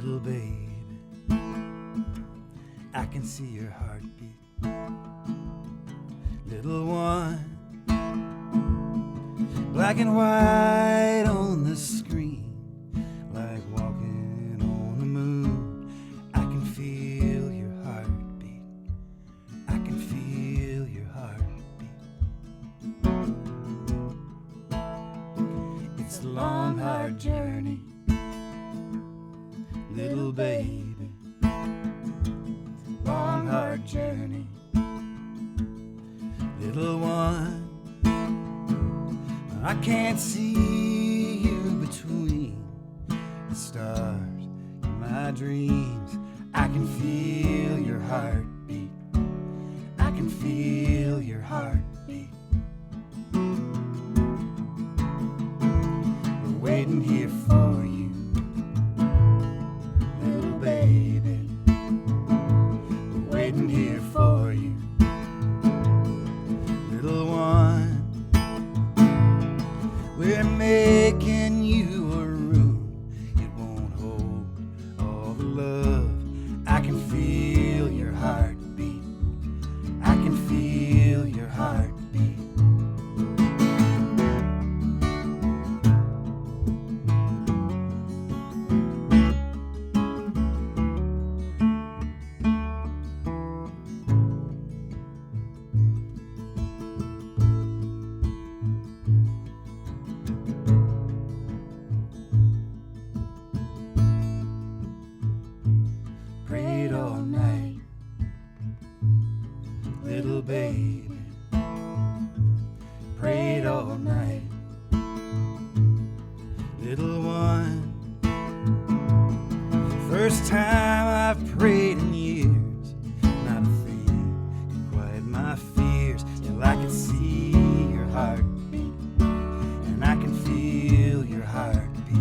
Little baby, I can see your heartbeat. Little one, black and white on the screen, like walking on the moon. I can feel your heartbeat. I can feel your heartbeat. It's a long, hard journey, little baby. Long, hard journey, little one. I can't see you between the stars in my dreams. I can feel your heartbeat. I can feel your heartbeat. We're waiting here for you, little baby. We're waiting here for you, little one. We're making you a room. It won't hold all the love. I can feel your heartbeat. I can feel your heartbeat. Prayed all night, little baby. Prayed all night, little one. First time I've prayed in years. Not a thing could quiet my fears till I could see your heartbeat, and I can feel your heartbeat.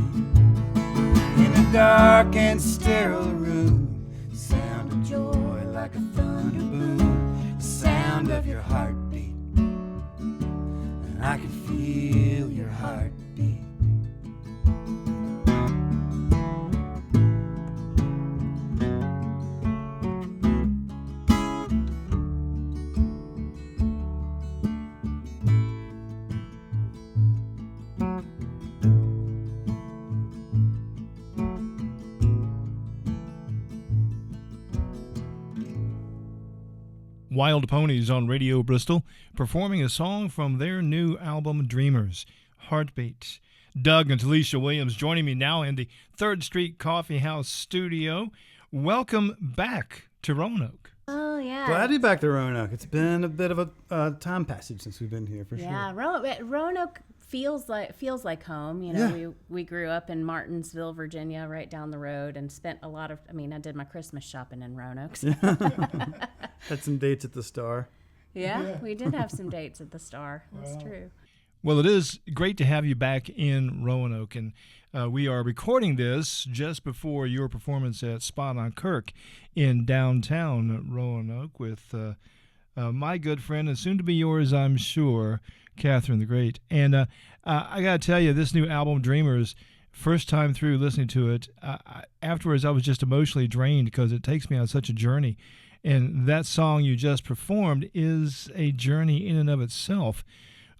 In a dark and sterile room, sound of joy like a thunder boom, the sound of your heartbeat, and I can feel your heartbeat. Wild Ponies on Radio Bristol, performing a song from their new album, Dreamers, Heartbeat. Doug and Talisha Williams joining me now in the 3rd Street Coffeehouse studio. Welcome back to Roanoke. Oh, yeah. Glad to be back to Roanoke. It's been a bit of a time passage since we've been here, for sure. Yeah, Roanoke feels like home. You know, Yeah. we grew up in Martinsville, Virginia, right down the road, and spent a lot of. I mean, I did my Christmas shopping in Roanoke. So. Had some dates at the Star. Yeah, we did have some dates at the Star. That's true. Well, it is great to have you back in Roanoke, and we are recording this just before your performance at Spot on Kirk in downtown Roanoke with my good friend, and soon to be yours, I'm sure, Catherine the Great. And I got to tell you, this new album, Dreamers, first time through listening to it, afterwards I was just emotionally drained because it takes me on such a journey. And that song you just performed is a journey in and of itself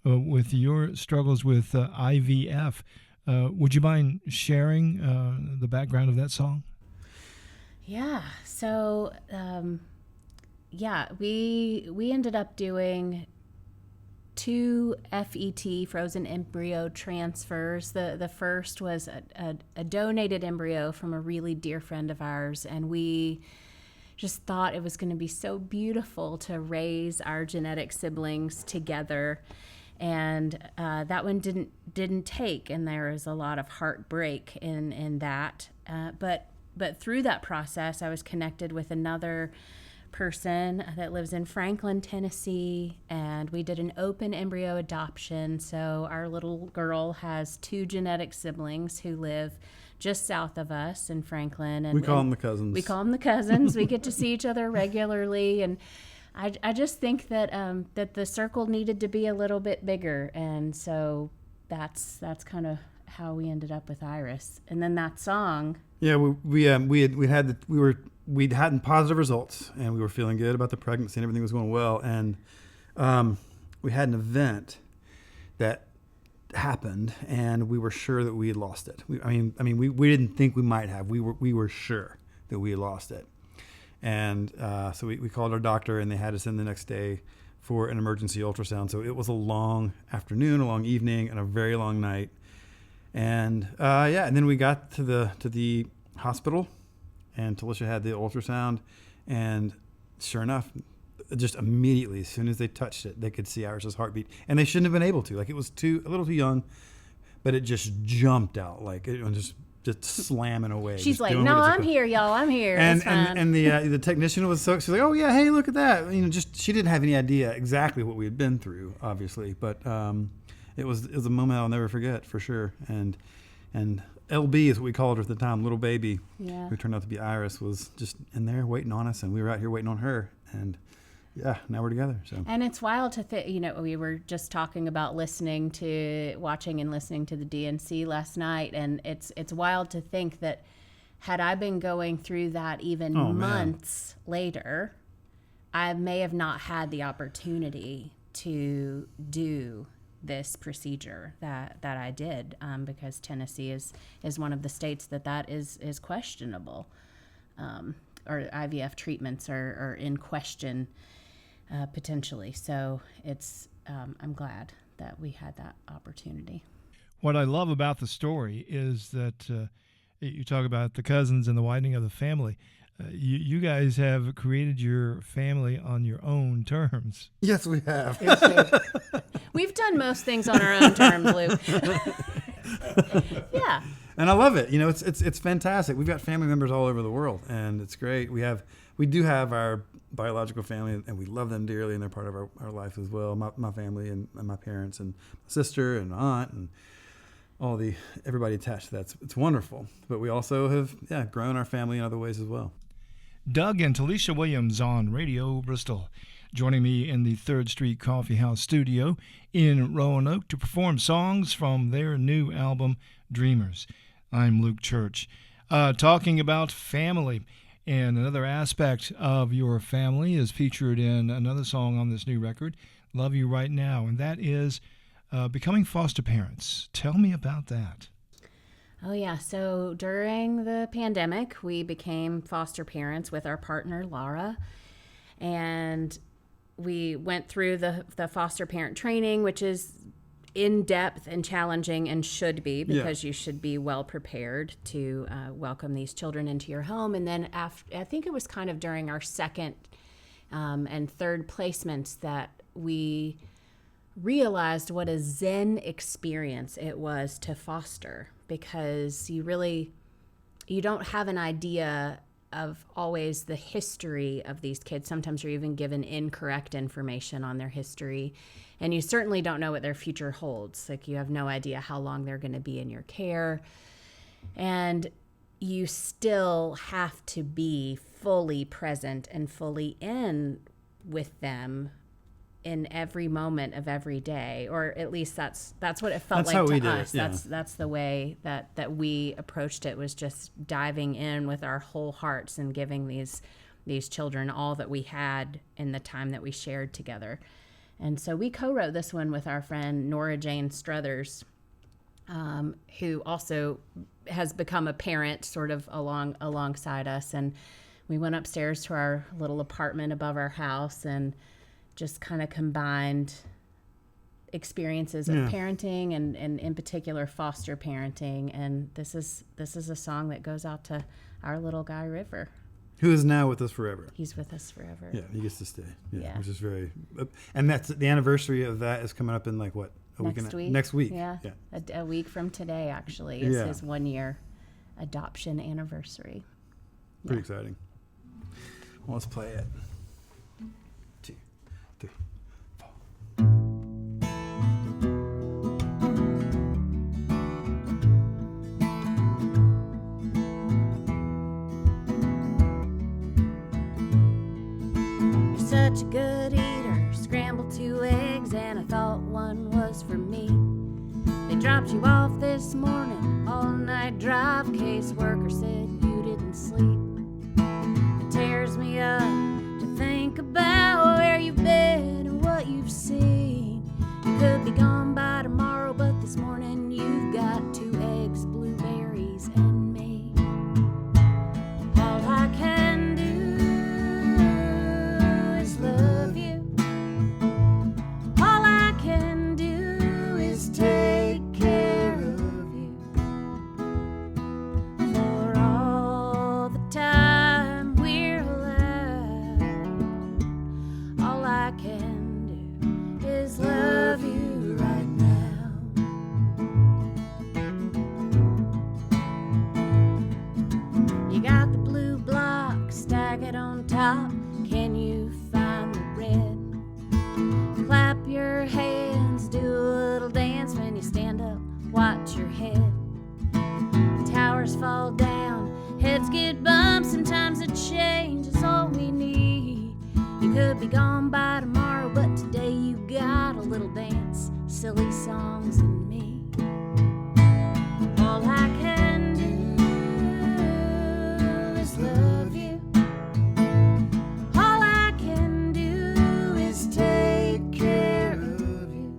with your struggles with IVF. Would you mind sharing the background of that song? Yeah. So, we ended up doing 2 FET, frozen embryo transfers. The first was a donated embryo from a really dear friend of ours, and we just thought it was going to be so beautiful to raise our genetic siblings together. And that one didn't take, and there was a lot of heartbreak in that. But through that process, I was connected with another person that lives in Franklin, Tennessee, and we did an open embryo adoption. So our little girl has 2 genetic siblings who live just south of us in Franklin. And we call them the cousins. We call them the cousins. We get to see each other regularly, and I just think that that the circle needed to be a little bit bigger, and so that's kind of we ended up with Iris. And then that song. Yeah, we'd had positive results, and we were feeling good about the pregnancy, and everything was going well. And we had an event that happened, and we were sure that we had lost it. We didn't think we might have. We were sure that we had lost it. And so we called our doctor, and they had us in the next day for an emergency ultrasound. So it was a long afternoon, a long evening, and a very long night. And and then we got to the hospital, and Talisha had the ultrasound, and sure enough, just immediately, as soon as they touched it, they could see Iris's heartbeat, and they shouldn't have been able to. Like, it was a little too young, but it just jumped out, like it was just slamming away. She's like, "No, I'm here, y'all. I'm here." And the technician was so, she's like, "Oh yeah, hey, look at that." She didn't have any idea exactly what we had been through, obviously, but it was a moment I'll never forget for sure. And LB is what we called her at the time, little baby, who turned out to be Iris, was just in there waiting on us, and we were out here waiting on her, and yeah, now we're together. So. And it's wild to think, we were just talking about watching and listening to the DNC last night, and it's wild to think that had I been going through that even months later, I may have not had the opportunity to do this procedure that I did, because Tennessee is one of the states that is questionable, or IVF treatments are in question potentially. So I'm glad that we had that opportunity. What I love about the story is that you talk about the cousins and the widening of the family. You guys have created your family on your own terms. Yes, we have. We've done most things on our own terms, Luke. Yeah. And I love it. It's fantastic. We've got family members all over the world, and it's great. We do have our biological family, and we love them dearly, and they're part of our life as well. My family and my parents and my sister and my aunt and everybody attached to that. It's wonderful. But we also have grown our family in other ways as well. Doug and Talisha Williams on Radio Bristol, joining me in the 3rd Street Coffeehouse studio in Roanoke to perform songs from their new album, Dreamers. I'm Luke Church, talking about family. And another aspect of your family is featured in another song on this new record, Love You Right Now, and that is becoming foster parents. Tell me about that. Oh, yeah. So during the pandemic, we became foster parents with our partner, Laura. And we went through the foster parent training, which is in-depth and challenging, and should be, because you should be well prepared to welcome these children into your home. And then I think it was kind of during our second and third placements that we realized what a Zen experience it was to foster, because you don't have an idea of always the history of these kids. Sometimes you're even given incorrect information on their history, and you certainly don't know what their future holds. Like, you have no idea how long they're going to be in your care, and you still have to be fully present and fully in with them in every moment of every day, or at least that's what it felt like to us. That's the way that we approached it, was just diving in with our whole hearts and giving these children all that we had in the time that we shared together. And so we co-wrote this one with our friend Nora Jane Struthers, who also has become a parent sort of alongside us. And we went upstairs to our little apartment above our house and just kind of combined experiences of parenting and in particular foster parenting. And this is a song that goes out to our little guy River, who is now with us forever. He's with us forever. Yeah, he gets to stay. Yeah. Which is very, and that's the anniversary of that is coming up in like what, next week. Yeah. A week from today actually is his 1-year adoption anniversary. Pretty exciting. Well, let's play it. 2, 3, 4. You're such a good eater, scrambled 2 eggs, and I thought one was for me. They dropped you off this morning, all-night drive, caseworker said you didn't sleep. It tears me up to think about where you've been and what you've seen. You could be gone by tomorrow, but this morning you've got 2 eggs, blueberries, and me. All I can do is love you. All I can do is take care of you for all the time we're allowed. All I can do is love you right now. You got the blue block, stack it on top. Can you find the red? Clap your hands, do a little dance. When you stand up, watch your head. Towers fall down, heads get bumped. Sometimes a change is all we need. You could be gone by tomorrow, but today you got a little dance, silly songs, and me. All I can do is love you. All I can do is take care of you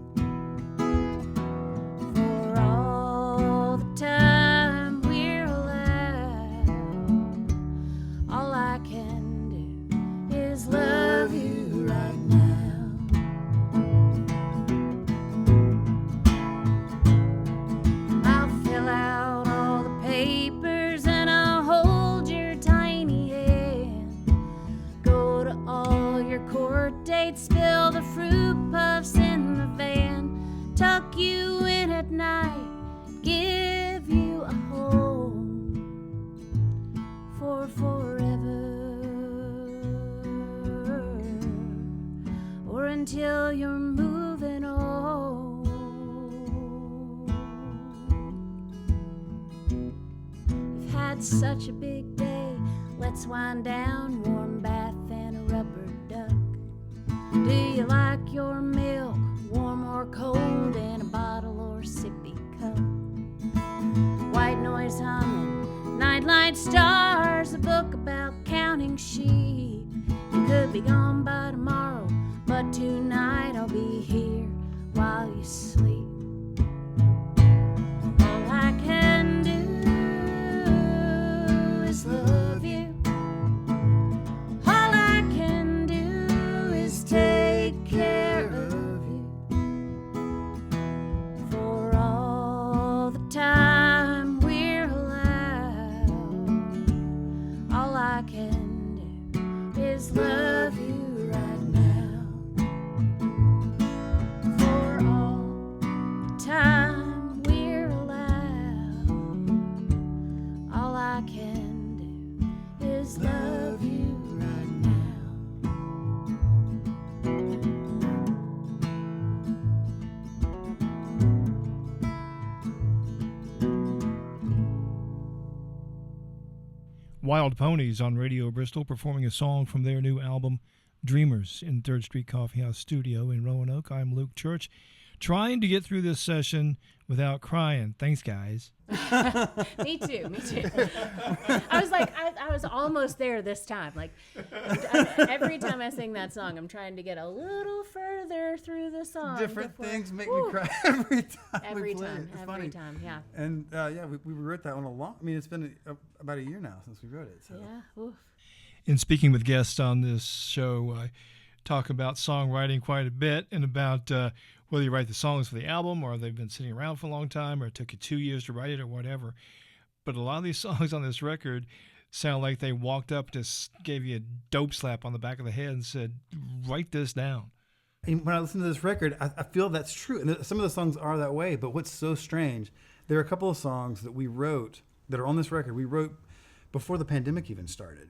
for all the time we're allowed. All I can do is love you right now. I'll fill out all the papers and I'll hold your tiny hand. Go to all your court dates, spill the fruit puffs in the van, tuck you in at night, give you a home for forever, or until you're moving on. You've had such a big day, let's wind down, warm bath and a rubber duck. Do you like your milk warm or cold, in a bottle or sippy cup? White noise humming, nightlight stars, a book about counting sheep. You could be gone by tomorrow, but tonight I'll be here while you sleep. All I can do is love you. All I can do is take care of you for all the time we're allowed. All I can do is love you right now for all the time we're allowed. All I can do is love you right now. Wild Ponies on Radio Bristol, performing a song from their new album, Dreamers, in 3rd Street Coffeehouse studio in Roanoke. I'm Luke Church, trying to get through this session without crying. Thanks, guys. Me too. I was like, I was almost there this time. Like, every time I sing that song, I'm trying to get a little further through the song. Different things make me cry every time. Every we play time, it. It's every funny. time, yeah. And we wrote that one I mean, it's been about a year now since we wrote it. So. Yeah, oof. In speaking with guests on this show, I talk about songwriting quite a bit and about whether you write the songs for the album or they've been sitting around for a long time or it took you 2 years to write it or whatever. But a lot of these songs on this record sound like they walked up, just gave you a dope slap on the back of the head and said, write this down. And when I listen to this record, I feel that's true. And some of the songs are that way, but what's so strange, there are a couple of songs that we wrote that are on this record. We wrote before the pandemic even started.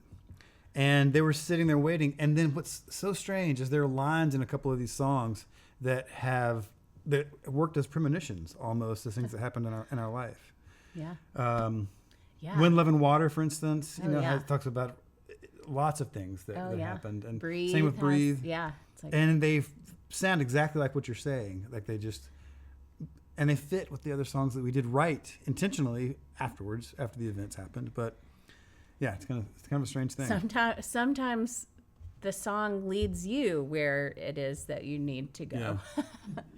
And they were sitting there waiting. And then what's so strange is there are lines in a couple of these songs that worked as premonitions almost, as things that happened in our life. Yeah. Wind, Love, and Water, for instance, it talks about lots of things that happened. And Breathe same with Breathe. Yeah. It's like, and they sound exactly like what you're saying. Like they just, and they fit with the other songs that we did write intentionally afterwards, after the events happened. But yeah, it's kind of a strange thing. Sometimes the song leads you where it is that you need to go. Yeah.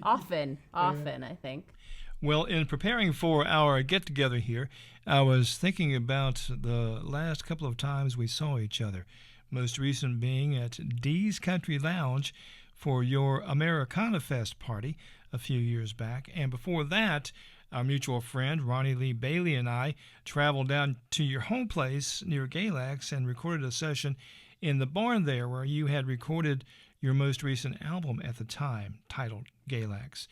often, I think. Well, in preparing for our get-together here, I was thinking about the last couple of times we saw each other, most recent being at Dee's Country Lounge for your Americana Fest party a few years back. And before that, our mutual friend Ronnie Lee Bailey and I traveled down to your home place near Galax and recorded a session in the barn there where you had recorded your most recent album at the time, titled Galax.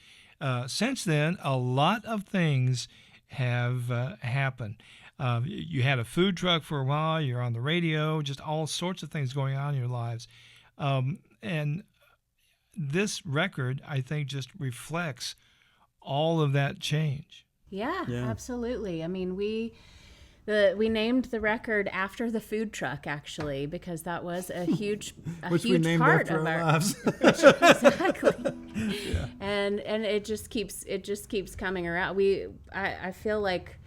Since then, a lot of things have happened. You had a food truck for a while, you're on the radio, just all sorts of things going on in your lives. And this record, I think, just reflects all of that change. Yeah, absolutely. I mean, we named the record after the food truck, actually, because that was a huge Which we named part after of our our lives. Exactly. Yeah. And it just keeps coming around. I feel like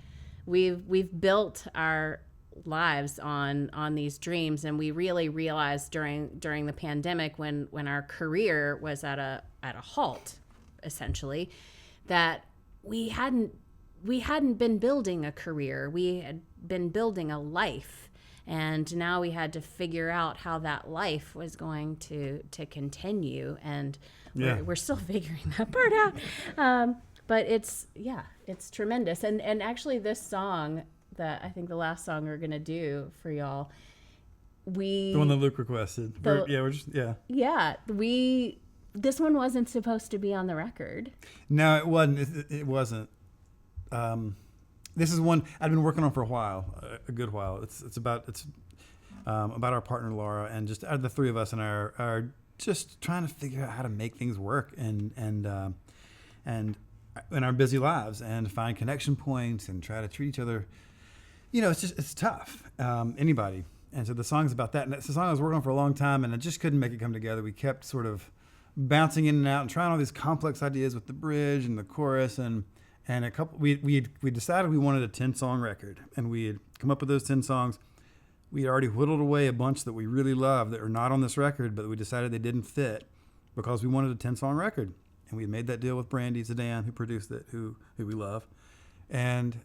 we've built our lives on these dreams, and we really realized during the pandemic when our career was at a halt, essentially, that we hadn't been building a career. We had been building a life, and now we had to figure out how that life was going to continue, and we're still figuring that part out. But it's tremendous. And actually this song, that I think the last song we're going to do for y'all, the one that Luke requested. This one wasn't supposed to be on the record. No, it wasn't. It wasn't. This is one I've been working on for a good while. It's about our partner Laura, and just the three of us and our just trying to figure out how to make things work and in our busy lives, and find connection points and try to treat each other. It's tough. Anybody. And so the song's about that. And it's a song I was working on for a long time, and I just couldn't make it come together. We kept sort of bouncing in and out and trying all these complex ideas with the bridge and the chorus, and we decided we wanted a 10-song record, and we had come up with those 10 songs. We had already whittled away a bunch that we really loved that are not on this record, but we decided they didn't fit because we wanted a 10-song record. And we had made that deal with Brandy Zidane, who produced it, who we love. And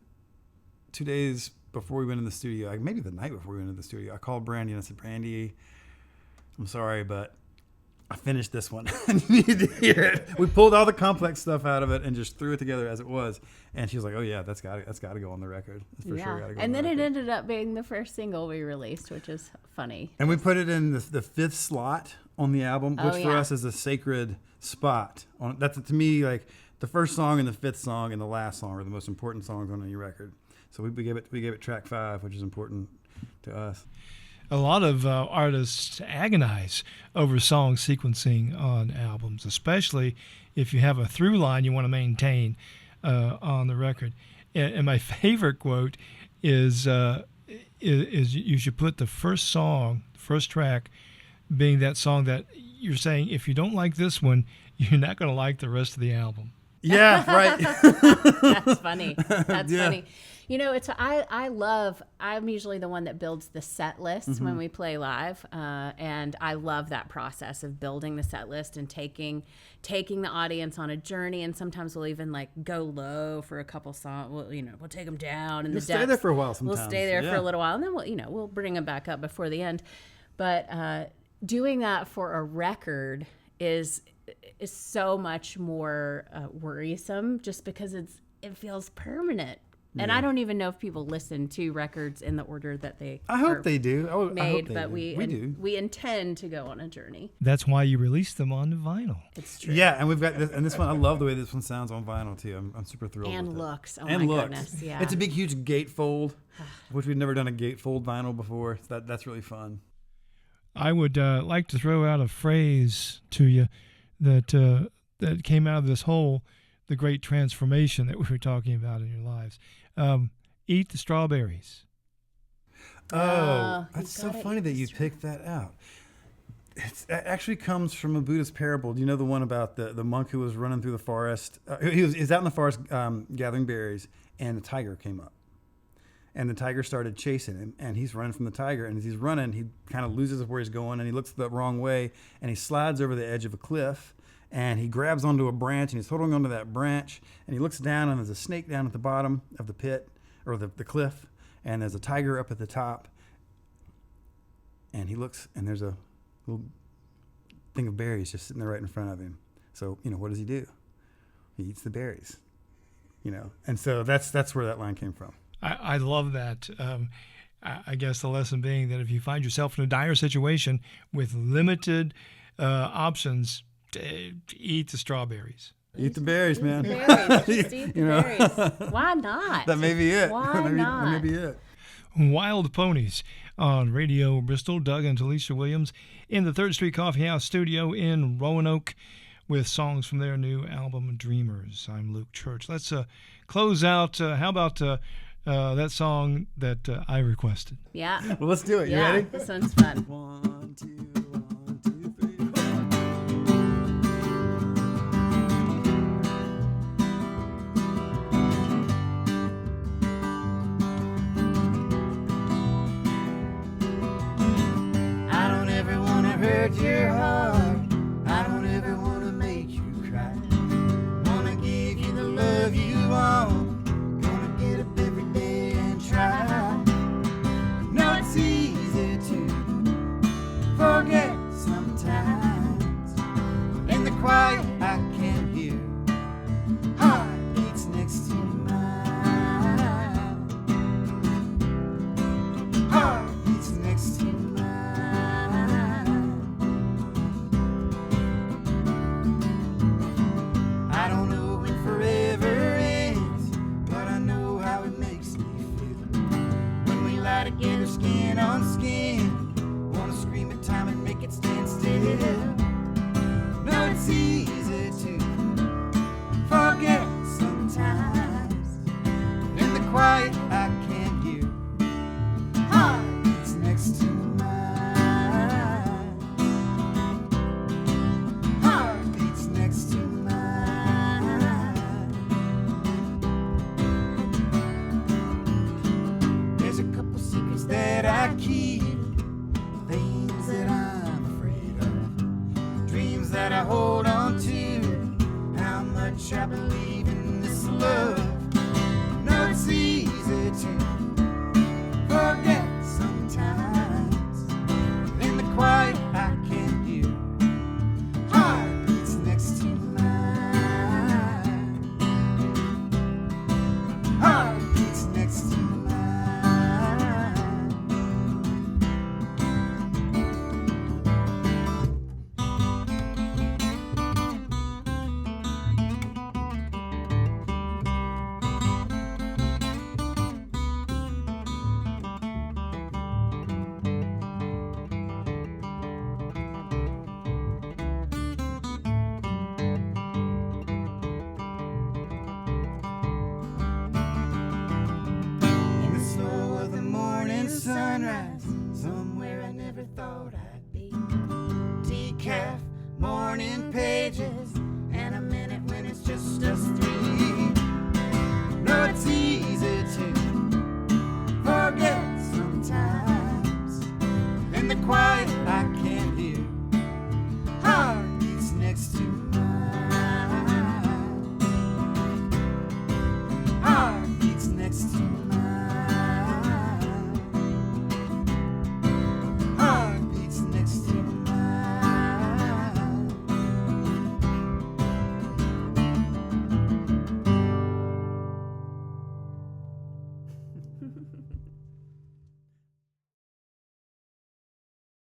2 days before we went in the studio, maybe the night before we went into the studio, I called Brandy and I said, "Brandy, I'm sorry, but I finished this one. You need to hear it." We pulled all the complex stuff out of it and just threw it together as it was. And she was like, "Oh yeah, that's got to go on the record. That's for sure got to go." And then it ended up being the first single we released, which is funny. And we put it in the fifth slot on the album, which for us is a sacred spot. That's to me like the first song and the fifth song and the last song are the most important songs on any record. So we gave it track 5, which is important to us. A lot of artists agonize over song sequencing on albums, especially if you have a through line you want to maintain on the record. And my favorite quote is you should put the first track being that song that you're saying, if you don't like this one, you're not going to like the rest of the album. Yeah, right. That's funny. That's funny. I'm usually the one that builds the set list when we play live. And I love that process of building the set list and taking the audience on a journey. And sometimes we'll even go low for a couple songs. We'll take them down in the depths. Stay there for a while sometimes. We'll stay there for a little while, and then we'll bring them back up before the end. But doing that for a record is so much more worrisome, just because it feels permanent. And I don't even know if people listen to records in the order that they I hope they do. Made, I hope they but do. we do. We intend to go on a journey. That's why you release them on vinyl. It's true. Yeah, and we've got this, and this one. I love the way this one sounds on vinyl too. I'm super thrilled. And with looks. it. Oh and my looks. goodness. Yeah. It's a big, huge gatefold, which we've never done a gatefold vinyl before. So that's really fun. I would like to throw out a phrase to you that came out of the great transformation that we were talking about in your lives. Eat the strawberries. Oh, that's so funny that you picked that out. It actually comes from a Buddhist parable. Do you know the one about the monk who was running through the forest? He was out in the forest gathering berries, and the tiger came up. And the tiger started chasing him, and he's running from the tiger. And as he's running, he kind of loses where he's going, and he looks the wrong way, and he slides over the edge of a cliff, and he grabs onto a branch, and he's holding onto that branch, and he looks down, and there's a snake down at the bottom of the pit, or the cliff, and there's a tiger up at the top. And he looks, and there's a little thing of berries just sitting there right in front of him. So, what does he do? He eats the berries, And so that's where that line came from. I love that. I guess the lesson being that if you find yourself in a dire situation with limited options, eat the strawberries. Eat the berries, man. Just eat the berries. Why not? That may be it. Why not? That may be it. Wild Ponies on Radio Bristol. Doug and Talisha Williams in the 3rd Street Coffeehouse studio in Roanoke with songs from their new album, Dreamers. I'm Luke Church. Let's close out. How about that song that I requested? Yeah. Well, let's do it. You Yeah, ready? this one's fun. 1, 2, 1, 2, 3. I don't ever want to hurt your heart. I don't ever want to make you cry. Wanna give you the love you want. Gonna get up every day and try. No, it's easy to forget sometimes. In the quiet I can hear heartbeats next to mine. Heartbeats next to mine. I don't know when forever ends, but I know how it makes me feel. When we lie together skin on skin, wanna scream at time and make it stand still. No, it's easy to forget sometimes. In the quiet I can hear heartbeats next to mine. Heartbeats next to mine. There's a couple secrets that I keep, things that I'm afraid of, dreams that I hold on to, how much I believe in this love. No, it's easy to forget sometimes. In the quiet I can hear heartbeats next to mine. Heartbeats next to mine. In the slow of the morning sunrise, somewhere I never thought I'd be. Decaf, morning pages, and a minute when it's just us three. No, it's easy to forget sometimes. In the quiet I